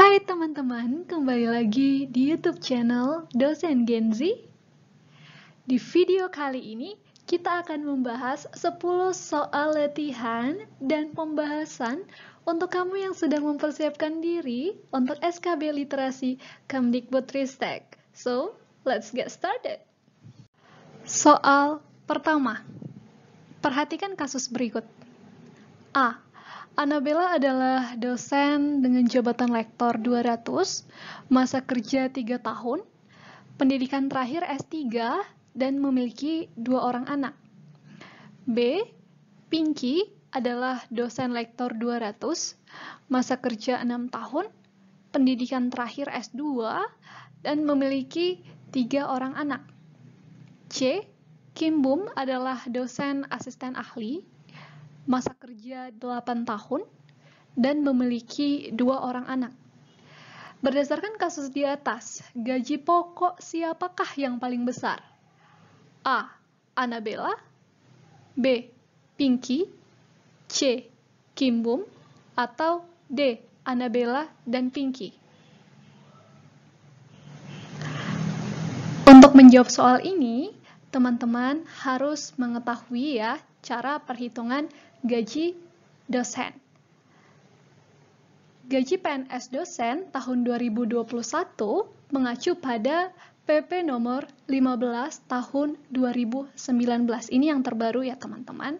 Hai teman-teman, kembali lagi di YouTube channel Dosen Gen Z. Di video kali ini, kita akan membahas 10 soal latihan dan pembahasan untuk kamu yang sedang mempersiapkan diri untuk SKB Literasi Kemdikbudristek. So, let's get started. Soal pertama. Perhatikan kasus berikut. A. Annabella adalah dosen dengan jabatan lektor 200, masa kerja 3 tahun, pendidikan terakhir S3, dan memiliki 2 orang anak. B. Pinky adalah dosen lektor 200, masa kerja 6 tahun, pendidikan terakhir S2, dan memiliki 3 orang anak. C. Kim Bum adalah dosen asisten ahli, masa kerja 8 tahun, dan memiliki 2 orang anak. Berdasarkan kasus di atas, gaji pokok siapakah yang paling besar? A. Annabella, B. Pinky, C. Kim Bum, atau D. Annabella dan Pinky. Untuk menjawab soal ini, teman-teman harus mengetahui ya cara perhitungan gaji dosen. Gaji PNS dosen tahun 2021 mengacu pada PP nomor 15 tahun 2019. Ini yang terbaru ya teman-teman.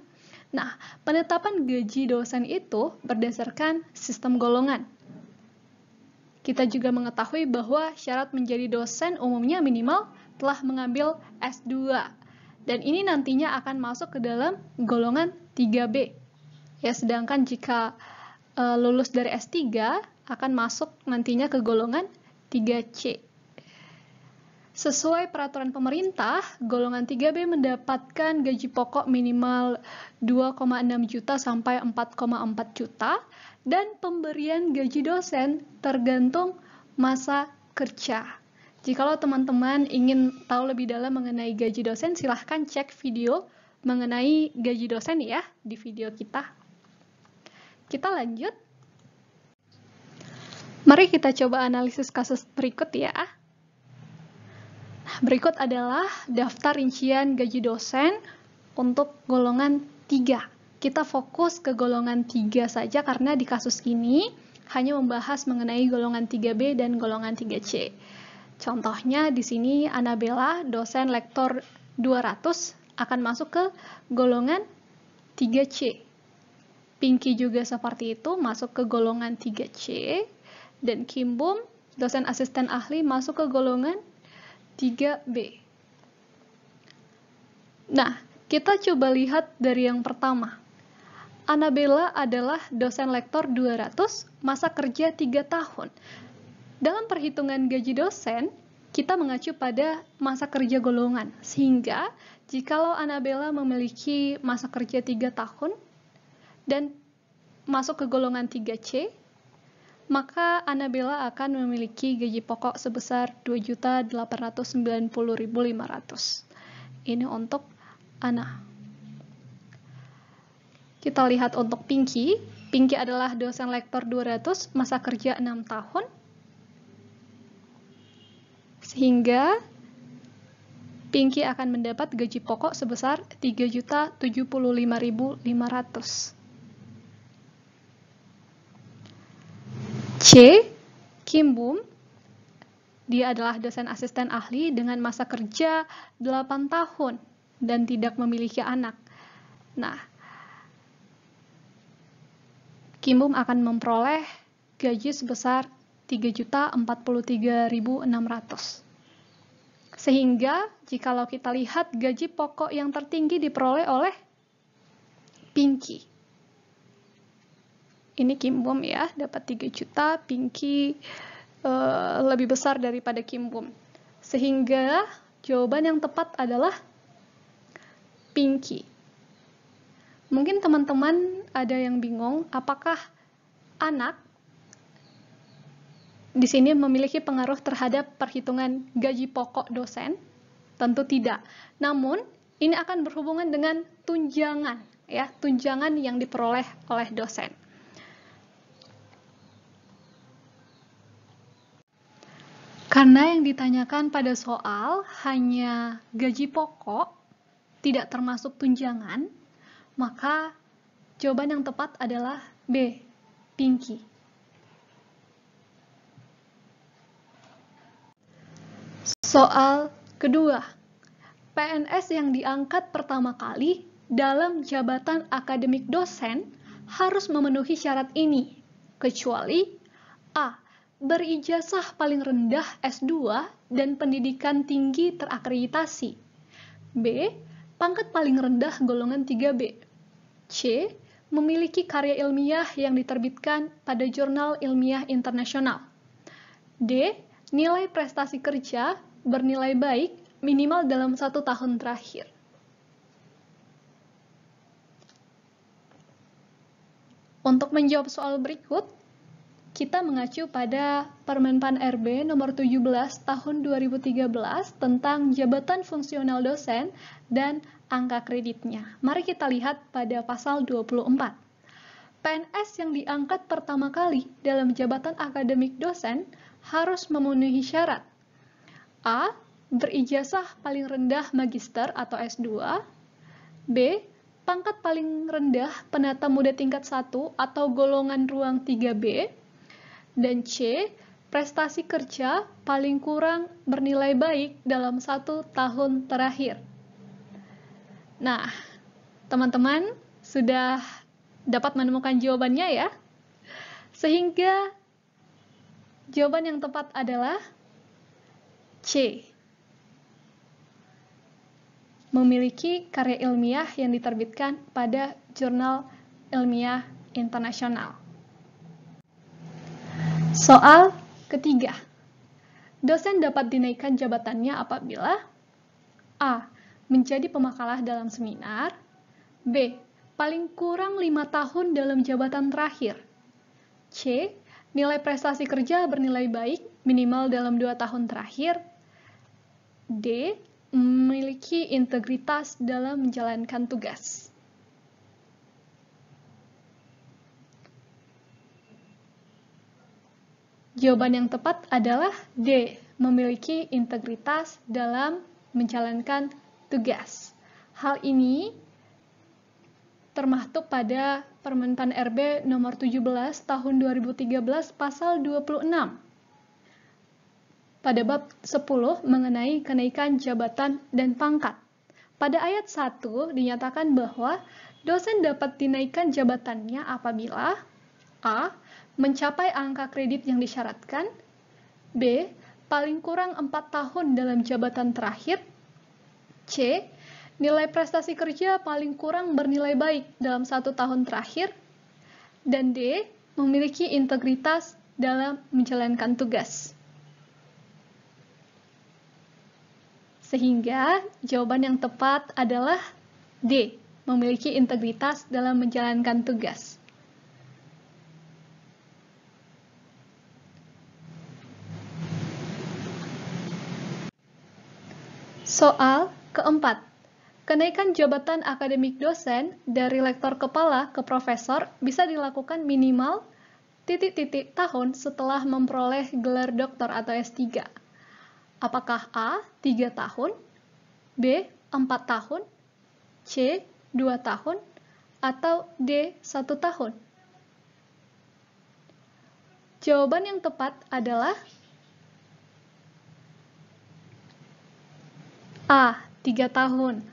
Nah, penetapan gaji dosen itu berdasarkan sistem golongan. Kita juga mengetahui bahwa syarat menjadi dosen umumnya minimal telah mengambil S2. Dan ini nantinya akan masuk ke dalam golongan 3B. Ya, sedangkan jika lulus dari S3 akan masuk nantinya ke golongan 3C. Sesuai peraturan pemerintah, golongan 3B mendapatkan gaji pokok minimal 2,6 juta sampai 4,4 juta dan pemberian gaji dosen tergantung masa kerja. Jikalau teman-teman ingin tahu lebih dalam mengenai gaji dosen, silahkan cek video mengenai gaji dosen ya di video kita. Kita lanjut. Mari kita coba analisis kasus berikut ya. Berikut adalah daftar rincian gaji dosen untuk golongan 3. Kita fokus ke golongan 3 saja karena di kasus ini hanya membahas mengenai golongan 3B dan golongan 3C. Contohnya di sini Annabella, dosen lektor 200, akan masuk ke golongan 3C. Pinky juga seperti itu, masuk ke golongan 3C. Dan Kim Bum, dosen asisten ahli, masuk ke golongan 3B. Nah, kita coba lihat dari yang pertama. Annabella adalah dosen lektor 200, masa kerja 3 tahun. Dalam perhitungan gaji dosen, kita mengacu pada masa kerja golongan, sehingga jikalau Annabella memiliki masa kerja 3 tahun dan masuk ke golongan 3C, maka Annabella akan memiliki gaji pokok sebesar 2.890.500. Ini untuk Anna. Kita lihat untuk Pinky. Pinky adalah dosen lektor 200, masa kerja 6 tahun. Sehingga Pinky akan mendapat gaji pokok sebesar 3.075.500. C. Kim Bum, dia adalah dosen asisten ahli dengan masa kerja 8 tahun dan tidak memiliki anak. Nah, Kim Bum akan memperoleh gaji sebesar 3.043.600. Sehingga, jikalau kita lihat gaji pokok yang tertinggi diperoleh oleh Pinky. Ini Kim Bum ya, dapat 3 juta, Pinky lebih besar daripada Kim Bum. Sehingga, jawaban yang tepat adalah Pinky. Mungkin teman-teman ada yang bingung, apakah anak di sini memiliki pengaruh terhadap perhitungan gaji pokok dosen? Tentu tidak. Namun, ini akan berhubungan dengan tunjangan, ya, tunjangan yang diperoleh oleh dosen. Karena yang ditanyakan pada soal hanya gaji pokok, tidak termasuk tunjangan, maka jawaban yang tepat adalah B, Pinky. Soal kedua, PNS yang diangkat pertama kali dalam jabatan akademik dosen harus memenuhi syarat ini, kecuali A. Berijazah paling rendah S2 dan pendidikan tinggi terakreditasi. B. Pangkat paling rendah golongan 3B. C. Memiliki karya ilmiah yang diterbitkan pada jurnal ilmiah internasional. D. Nilai prestasi kerja bernilai baik minimal dalam 1 tahun terakhir. Untuk menjawab soal berikut, kita mengacu pada Permenpan RB nomor 17 tahun 2013 tentang jabatan fungsional dosen dan angka kreditnya. Mari kita lihat pada pasal 24. PNS yang diangkat pertama kali dalam jabatan akademik dosen harus memenuhi syarat. A. Berijazah paling rendah magister atau S2. B. Pangkat paling rendah penata muda tingkat 1 atau golongan ruang 3B. Dan C. Prestasi kerja paling kurang bernilai baik dalam 1 tahun terakhir. Nah, teman-teman sudah dapat menemukan jawabannya ya? Sehingga jawaban yang tepat adalah C. Memiliki karya ilmiah yang diterbitkan pada jurnal ilmiah internasional. Soal ketiga. Dosen dapat dinaikkan jabatannya apabila A. Menjadi pemakalah dalam seminar. B. Paling kurang 5 tahun dalam jabatan terakhir. C. Nilai prestasi kerja bernilai baik minimal dalam 2 tahun terakhir. D. Memiliki integritas dalam menjalankan tugas. Jawaban yang tepat adalah D. Memiliki integritas dalam menjalankan tugas. Hal ini termaktub pada Permenpan RB nomor 17 tahun 2013 pasal 26 pada bab 10 mengenai kenaikan jabatan dan pangkat. Pada ayat 1 dinyatakan bahwa dosen dapat dinaikkan jabatannya apabila A. Mencapai angka kredit yang disyaratkan. B. Paling kurang 4 tahun dalam jabatan terakhir. C. Nilai prestasi kerja paling kurang bernilai baik dalam 1 tahun terakhir. Dan D. Memiliki integritas dalam menjalankan tugas. Sehingga jawaban yang tepat adalah D. Memiliki integritas dalam menjalankan tugas. Soal keempat. Kenaikan jabatan akademik dosen dari lektor kepala ke profesor bisa dilakukan minimal ... tahun setelah memperoleh gelar doktor atau S3. Apakah A. 3 tahun, B. 4 tahun, C. 2 tahun, atau D. 1 tahun? Jawaban yang tepat adalah A. 3 tahun.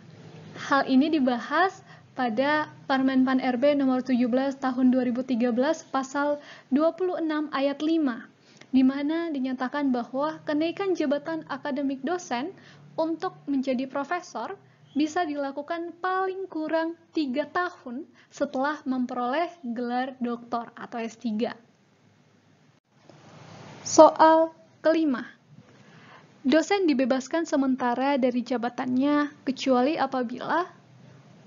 Hal ini dibahas pada Permenpan RB nomor 17 tahun 2013 pasal 26 ayat 5, di mana dinyatakan bahwa kenaikan jabatan akademik dosen untuk menjadi profesor bisa dilakukan paling kurang 3 tahun setelah memperoleh gelar doktor atau S3. Soal kelima. Dosen dibebaskan sementara dari jabatannya kecuali apabila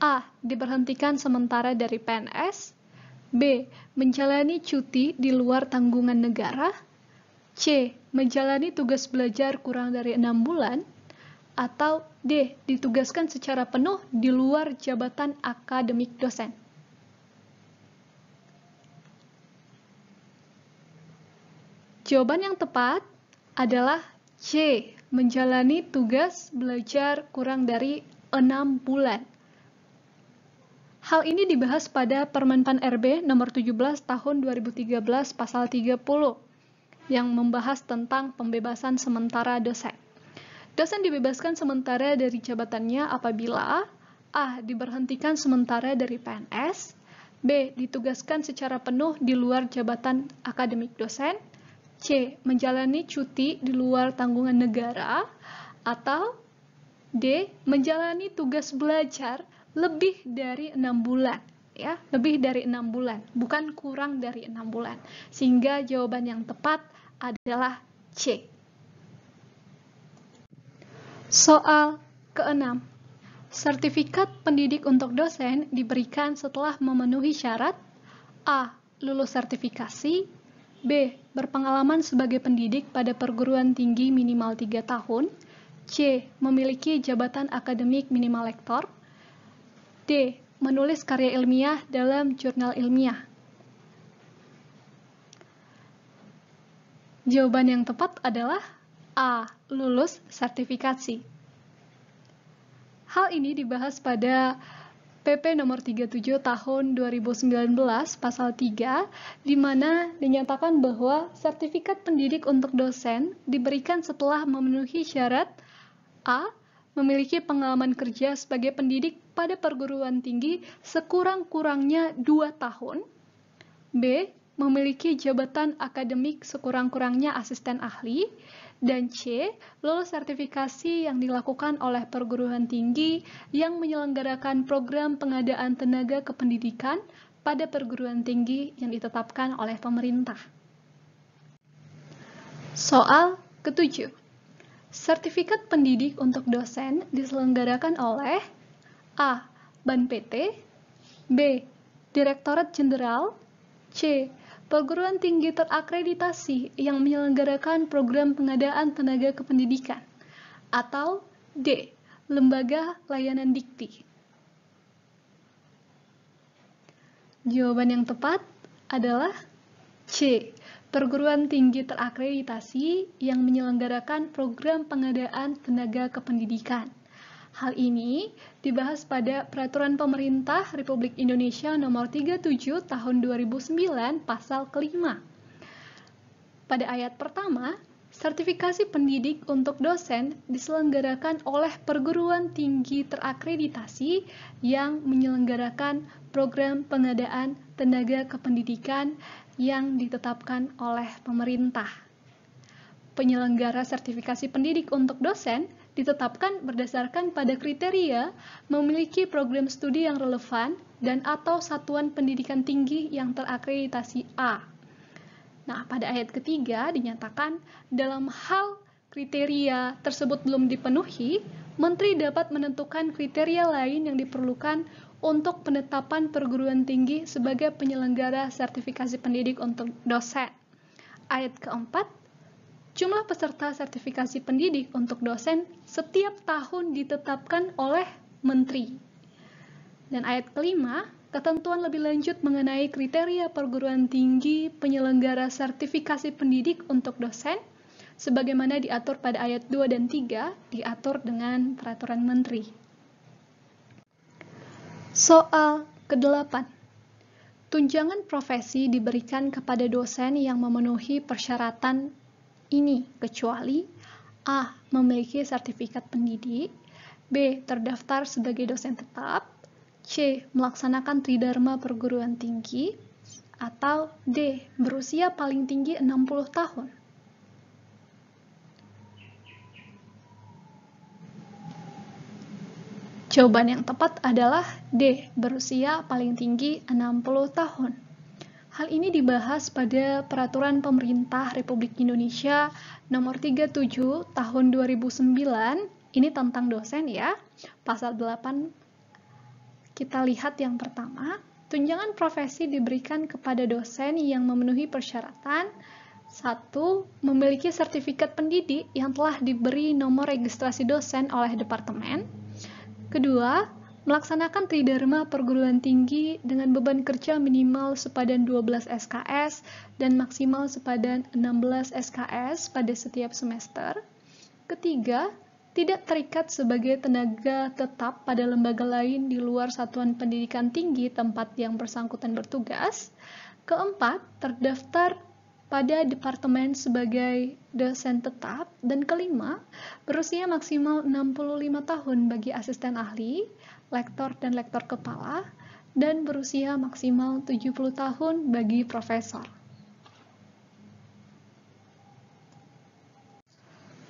A. Diberhentikan sementara dari PNS. B. Menjalani cuti di luar tanggungan negara. C. Menjalani tugas belajar kurang dari 6 bulan. Atau D. Ditugaskan secara penuh di luar jabatan akademik dosen. Jawaban yang tepat adalah C. Menjalani tugas belajar kurang dari 6 bulan. Hal ini dibahas pada Permenpan RB nomor 17 tahun 2013 pasal 30 yang membahas tentang pembebasan sementara dosen. Dosen dibebaskan sementara dari jabatannya apabila A. Diberhentikan sementara dari PNS, B. Ditugaskan secara penuh di luar jabatan akademik dosen, C. Menjalani cuti di luar tanggungan negara, atau D. Menjalani tugas belajar lebih dari 6 bulan. Ya, lebih dari 6 bulan, bukan kurang dari 6 bulan. Sehingga jawaban yang tepat adalah C. Soal ke-6. Sertifikat pendidik untuk dosen diberikan setelah memenuhi syarat A. Lulus sertifikasi, B. Berpengalaman sebagai pendidik pada perguruan tinggi minimal 3 tahun, C. Memiliki jabatan akademik minimal lektor, D. Menulis karya ilmiah dalam jurnal ilmiah. Jawaban yang tepat adalah A. Lulus sertifikasi. Hal ini dibahas pada PP nomor 37 tahun 2019 pasal 3, di mana dinyatakan bahwa sertifikat pendidik untuk dosen diberikan setelah memenuhi syarat A. Memiliki pengalaman kerja sebagai pendidik pada perguruan tinggi sekurang-kurangnya 2 tahun, B. Memiliki jabatan akademik sekurang-kurangnya asisten ahli, dan C. Lulus sertifikasi yang dilakukan oleh perguruan tinggi yang menyelenggarakan program pengadaan tenaga kependidikan pada perguruan tinggi yang ditetapkan oleh pemerintah. Soal ke-7. Sertifikat pendidik untuk dosen diselenggarakan oleh A. BAN PT, B. Direktorat Jenderal, C. Perguruan tinggi terakreditasi yang menyelenggarakan program pengadaan tenaga kependidikan, atau D. Lembaga Layanan Dikti. Jawaban yang tepat adalah C. Perguruan tinggi terakreditasi yang menyelenggarakan program pengadaan tenaga kependidikan. Hal ini dibahas pada Peraturan Pemerintah Republik Indonesia Nomor 37 Tahun 2009 Pasal ke-5. Pada ayat pertama, sertifikasi pendidik untuk dosen diselenggarakan oleh perguruan tinggi terakreditasi yang menyelenggarakan program pengadaan tenaga kependidikan yang ditetapkan oleh pemerintah. Penyelenggara sertifikasi pendidik untuk dosen ditetapkan berdasarkan pada kriteria memiliki program studi yang relevan dan atau satuan pendidikan tinggi yang terakreditasi A. Nah, pada ayat ketiga dinyatakan dalam hal kriteria tersebut belum dipenuhi, Menteri dapat menentukan kriteria lain yang diperlukan untuk penetapan perguruan tinggi sebagai penyelenggara sertifikasi pendidik untuk dosen. Ayat keempat, jumlah peserta sertifikasi pendidik untuk dosen setiap tahun ditetapkan oleh Menteri. Dan ayat kelima, ketentuan lebih lanjut mengenai kriteria perguruan tinggi penyelenggara sertifikasi pendidik untuk dosen, sebagaimana diatur pada ayat 2 dan 3, diatur dengan peraturan Menteri. Soal ke-8. Tunjangan profesi diberikan kepada dosen yang memenuhi persyaratan ini, kecuali A. Memiliki sertifikat pendidik, B. Terdaftar sebagai dosen tetap, C. Melaksanakan tridharma perguruan tinggi, atau D. Berusia paling tinggi 60 tahun. Jawaban yang tepat adalah D. Berusia paling tinggi 60 tahun. Hal ini dibahas pada Peraturan Pemerintah Republik Indonesia Nomor 37 Tahun 2009. Ini tentang dosen ya. Pasal 8, kita lihat yang pertama. Tunjangan profesi diberikan kepada dosen yang memenuhi persyaratan 1. Memiliki sertifikat pendidik yang telah diberi nomor registrasi dosen oleh departemen. Kedua, melaksanakan tridharma perguruan tinggi dengan beban kerja minimal sepadan 12 SKS dan maksimal sepadan 16 SKS pada setiap semester. Ketiga, tidak terikat sebagai tenaga tetap pada lembaga lain di luar satuan pendidikan tinggi tempat yang bersangkutan bertugas. Keempat, terdaftar pada departemen sebagai dosen tetap. Dan kelima, berusia maksimal 65 tahun bagi asisten ahli, lektor dan lektor kepala, dan berusia maksimal 70 tahun bagi profesor.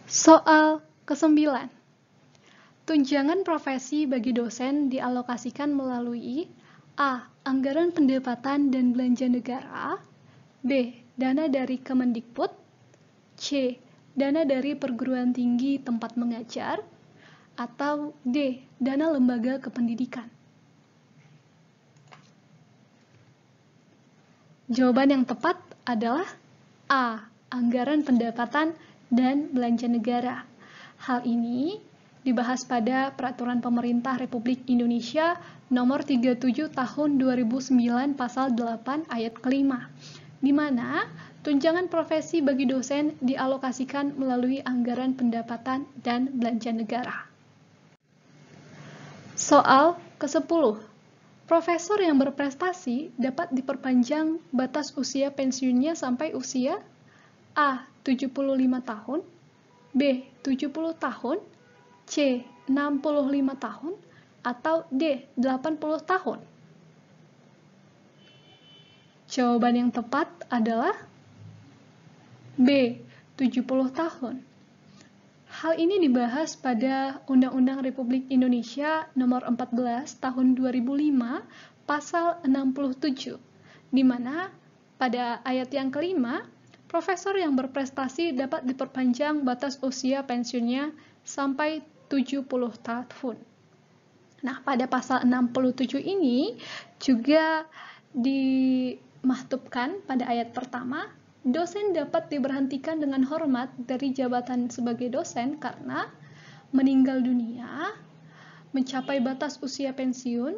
Soal ke-9. Tunjangan profesi bagi dosen dialokasikan melalui A. Anggaran pendapatan dan belanja negara, B. Dana dari Kemendikbud, C. Dana dari perguruan tinggi tempat mengajar, atau D. Dana lembaga kependidikan. Jawaban yang tepat adalah A. Anggaran pendapatan dan belanja negara. Hal ini dibahas pada Peraturan Pemerintah Republik Indonesia Nomor 37 Tahun 2009 Pasal 8 Ayat kelima, di mana tunjangan profesi bagi dosen dialokasikan melalui anggaran pendapatan dan belanja negara. Soal ke-10. Profesor yang berprestasi dapat diperpanjang batas usia pensiunnya sampai usia A. 75 tahun, B. 70 tahun, C. 65 tahun, atau D. 80 tahun. Jawaban yang tepat adalah B. 70 tahun. Hal ini dibahas pada Undang-Undang Republik Indonesia Nomor 14 Tahun 2005 Pasal 67, di mana pada ayat yang kelima, profesor yang berprestasi dapat diperpanjang batas usia pensiunnya sampai 70 tahun. Nah, pada pasal 67 ini juga dimaktubkan pada ayat pertama, dosen dapat diberhentikan dengan hormat dari jabatan sebagai dosen karena meninggal dunia, mencapai batas usia pensiun,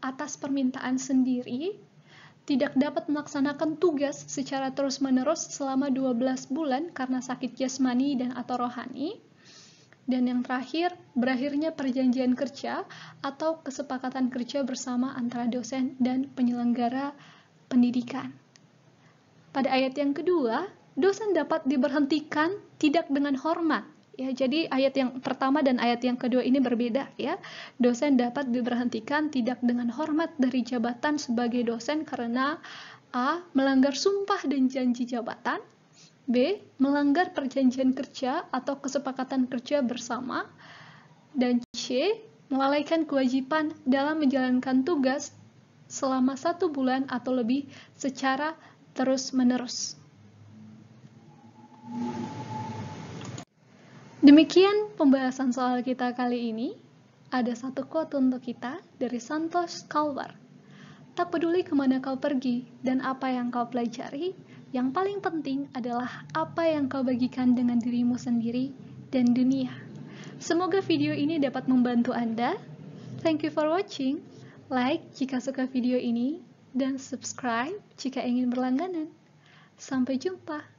atas permintaan sendiri, tidak dapat melaksanakan tugas secara terus-menerus selama 12 bulan karena sakit jasmani dan atau rohani. Dan yang terakhir, berakhirnya perjanjian kerja atau kesepakatan kerja bersama antara dosen dan penyelenggara pendidikan. Pada ayat yang kedua, dosen dapat diberhentikan tidak dengan hormat. Ya, jadi ayat yang pertama dan ayat yang kedua ini berbeda ya. Dosen dapat diberhentikan tidak dengan hormat dari jabatan sebagai dosen karena A. melanggar sumpah dan janji jabatan, B. melanggar perjanjian kerja atau kesepakatan kerja bersama, dan C. melalaikan kewajiban dalam menjalankan tugas selama 1 bulan atau lebih secara terus-menerus. Demikian pembahasan soal kita kali ini. Ada satu quote untuk kita dari Santosh Kalwar. Tak peduli kemana kau pergi dan apa yang kau pelajari, yang paling penting adalah apa yang kau bagikan dengan dirimu sendiri dan dunia. Semoga video ini dapat membantu Anda. Thank you for watching. Like jika suka video ini dan subscribe jika ingin berlangganan. Sampai jumpa.